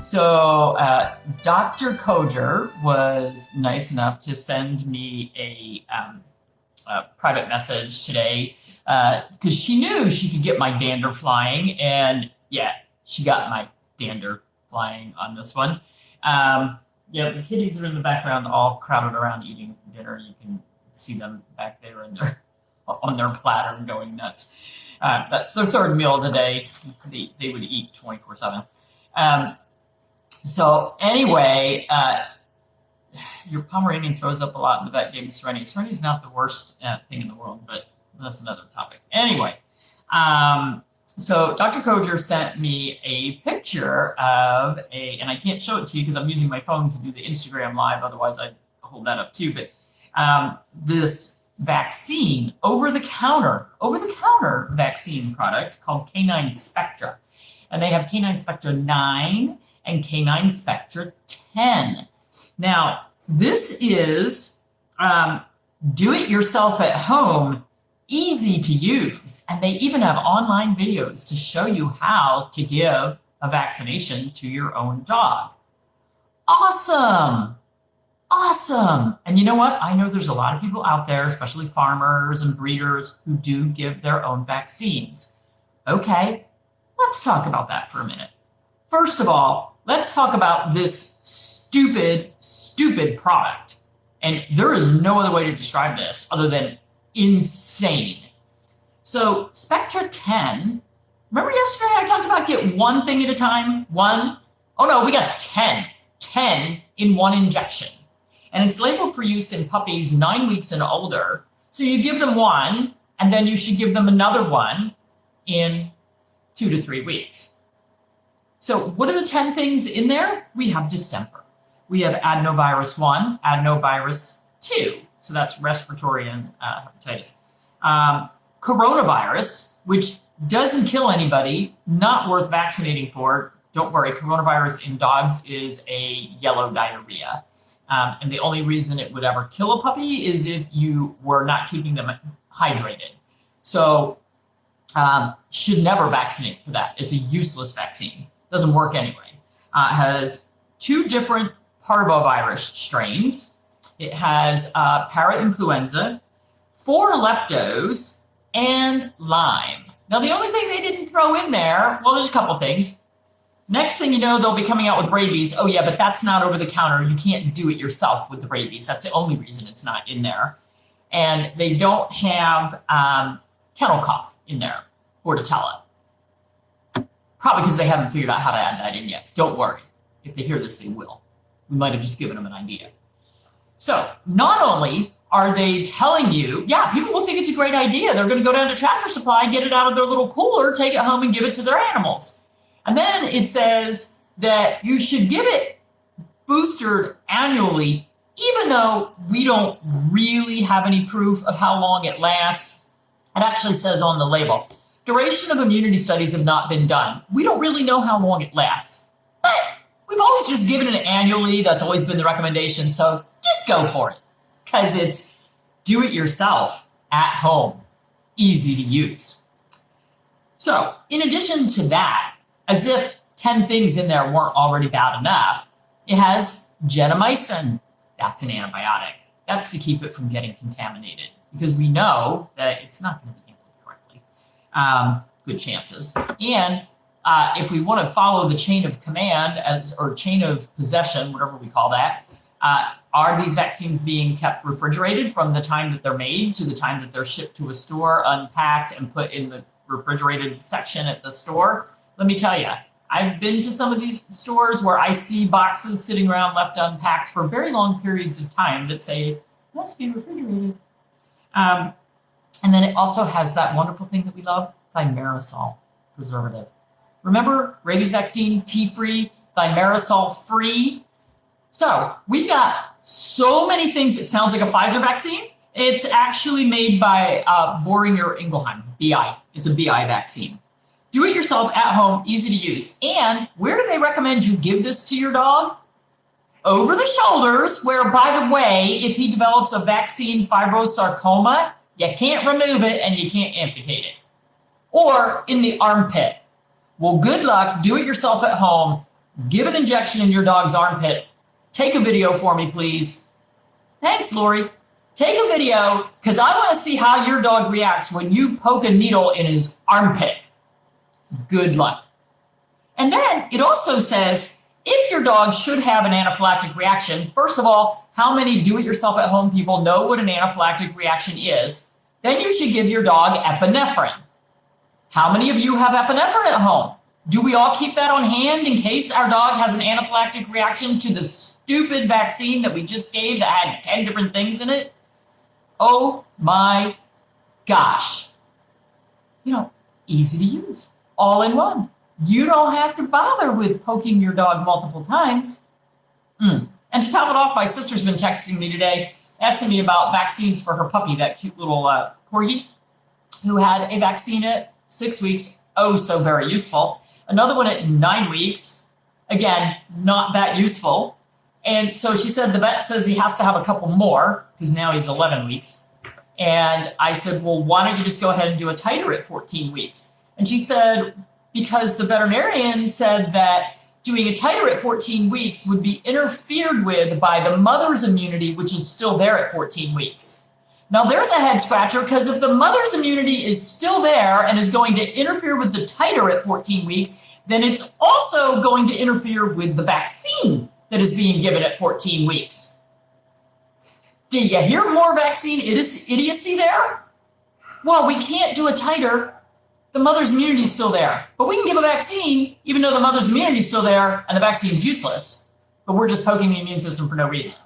So Dr. Coder was nice enough to send me a private message today because she knew she could get my dander flying. And yeah, she got my dander flying on this one. Yeah, the kitties are in the background all crowded around eating dinner. You can see them back there in on their platter going nuts. That's their third meal of the day. They would eat 24/7. So anyway, your Pomeranian throws up a lot in the vet game. Serenity. Serenity is not the worst thing in the world, but that's another topic. Anyway, so Dr. Coger sent me a picture of and I can't show it to you because I'm using my phone to do the Instagram live. Otherwise, I'd hold that up too. But this vaccine, over-the-counter vaccine product called Canine Spectra. And they have Canine Spectra 9 and Canine Spectra 10. Now, this is do-it-yourself at home, easy to use. And they even have online videos to show you how to give a vaccination to your own dog. Awesome. Awesome. And you know what? I know there's a lot of people out there, especially farmers and breeders, who do give their own vaccines. Okay, let's talk about that for a minute. First of all, let's talk about this stupid product. And there is no other way to describe this other than insane. So Spectra 10, remember yesterday I talked about get one thing at a time? One? Oh no, we got 10. 10 in one injection. And it's labeled for use in puppies 9 weeks and older. So you give them one, and then you should give them another one in 2 to 3 weeks. So what are the 10 things in there? We have distemper. We have adenovirus 1, adenovirus 2. So that's respiratory and hepatitis. Coronavirus, which doesn't kill anybody, not worth vaccinating for. Don't worry, coronavirus in dogs is a yellow diarrhea. And the only reason it would ever kill a puppy is if you were not keeping them hydrated. So should never vaccinate for that. It's a useless vaccine. Doesn't work anyway. It has 2 different parvovirus strains. It has parainfluenza, 4 leptos, and Lyme. Now, the only thing they didn't throw in there, well, there's a couple things. Next thing you know, they'll be coming out with rabies. Oh yeah, but that's not over the counter. You can't do it yourself with the rabies. That's the only reason it's not in there. And they don't have kennel cough in there, Bordetella. Probably because they haven't figured out how to add that in yet. Don't worry. If they hear this, they will. We might have just given them an idea. So not only are they telling you, yeah, people will think it's a great idea. They're going to go down to Tractor Supply, get it out of their little cooler, take it home and give it to their animals. And then it says that you should give it boosted annually, even though we don't really have any proof of how long it lasts. It actually says on the label, duration of immunity studies have not been done. We don't really know how long it lasts, but we've always just given it annually. That's always been the recommendation. So just go for it because it's do it yourself at home, easy to use. So in addition to that, as if 10 things in there weren't already bad enough, it has gentamicin. That's an antibiotic. That's to keep it from getting contaminated because we know that it's not going to be handled correctly. Good chances. And if we want to follow the chain of command or chain of possession, whatever we call that, are these vaccines being kept refrigerated from the time that they're made to the time that they're shipped to a store, unpacked, and put in the refrigerated section at the store? Let me tell you, I've been to some of these stores where I see boxes sitting around left unpacked for very long periods of time that say, must be refrigerated. And then it also has that wonderful thing that we love, thimerosal preservative. Remember, rabies vaccine, T-free, thimerosal-free. So we've got so many things. It sounds like a Pfizer vaccine. It's actually made by Boehringer Ingelheim, BI. It's a BI vaccine. Do it yourself at home, easy to use. And where do they recommend you give this to your dog? Over the shoulders, where, by the way, if he develops a vaccine fibrosarcoma, you can't remove it and you can't amputate it. Or in the armpit. Well, good luck. Do it yourself at home. give an injection in your dog's armpit. Take a video for me, please. Thanks, Lori. Take a video because I want to see how your dog reacts when you poke a needle in his armpit. Good luck. And then it also says, if your dog should have an anaphylactic reaction, first of all, how many do-it-yourself-at-home people know what an anaphylactic reaction is? Then you should give your dog epinephrine. How many of you have epinephrine at home? Do we all keep that on hand in case our dog has an anaphylactic reaction to the stupid vaccine that we just gave that had 10 different things in it? Oh my gosh. Easy to use, all in one. You don't have to bother with poking your dog multiple times. And to top it off, my sister's been texting me today, asking me about vaccines for her puppy, that cute little corgi, who had a vaccine at 6 weeks. Oh, so very useful. Another one at 9 weeks. Again, not that useful. And so she said the vet says he has to have a couple more because now he's 11 weeks. And I said, well, why don't you just go ahead and do a titer at 14 weeks? And she said, because the veterinarian said that doing a titer at 14 weeks would be interfered with by the mother's immunity, which is still there at 14 weeks. Now, there's a head scratcher because if the mother's immunity is still there and is going to interfere with the titer at 14 weeks, then it's also going to interfere with the vaccine that is being given at 14 weeks. Do you hear more vaccine idiocy there? Well, we can't do a titer. The mother's immunity is still there. But we can give a vaccine even though the mother's immunity is still there and the vaccine is useless. But we're just poking the immune system for no reason.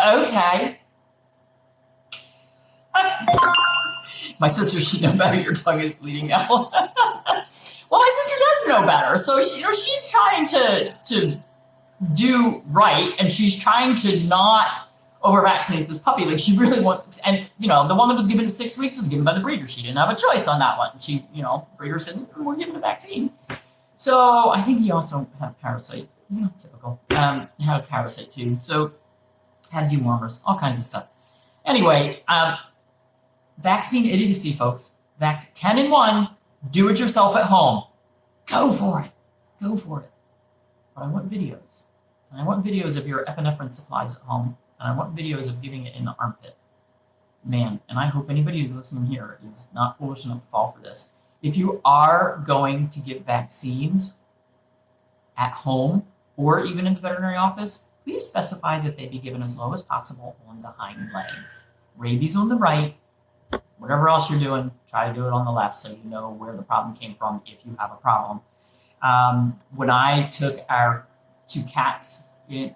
Okay. My sister should know better. Your tongue is bleeding now. Well, my sister does know better. So she's trying to do right, and she's trying to not over-vaccinate this puppy. She really wants, and the one that was given at 6 weeks was given by the breeder. She didn't have a choice on that one. She, breeder said, we're giving a vaccine. So I think he also had a parasite. Typical. Had a parasite too. So had dewormers, all kinds of stuff. Anyway, vaccine idiocy, folks. 10 in 1. Do it yourself at home. Go for it. Go for it. But I want videos. And I want videos of your epinephrine supplies at home. And I want videos of giving it in the armpit. Man, and I hope anybody who's listening here is not foolish enough to fall for this. If you are going to give vaccines at home or even in the veterinary office, please specify that they be given as low as possible on the hind legs. Rabies on the right. Whatever else you're doing, try to do it on the left so you know where the problem came from if you have a problem. When I took our 2 cats, the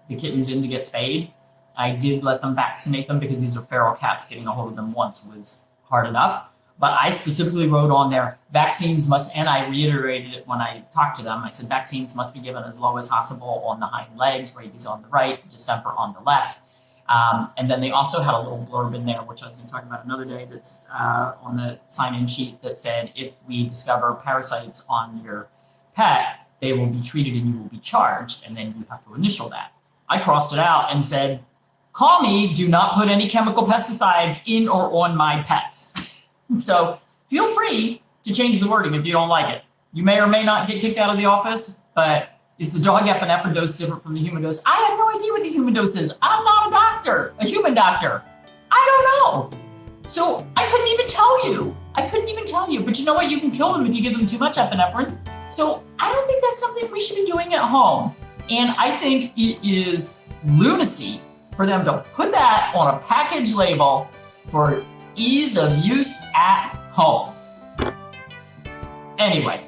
kittens in to get spayed, I did let them vaccinate them because these are feral cats. Getting a hold of them once was hard enough. But I specifically wrote on there, vaccines must, and I reiterated it when I talked to them. I said, vaccines must be given as low as possible on the hind legs, rabies on the right, distemper on the left. And then they also had a little blurb in there, which I was going to talk about another day, that's on the sign-in sheet that said, if we discover parasites on your pet, they will be treated and you will be charged, and then you have to initial that. I crossed it out and said, call me, do not put any chemical pesticides in or on my pets. So feel free to change the wording if you don't like it. You may or may not get kicked out of the office, but is the dog epinephrine dose different from the human dose? I have no idea what the human dose is. I'm not a doctor, a human doctor. I don't know. So I couldn't even tell you. But you know what? You can kill them if you give them too much epinephrine. So I don't think that's something we should be doing at home. And I think it is lunacy for them to put that on a package label for ease of use at home. Anyway,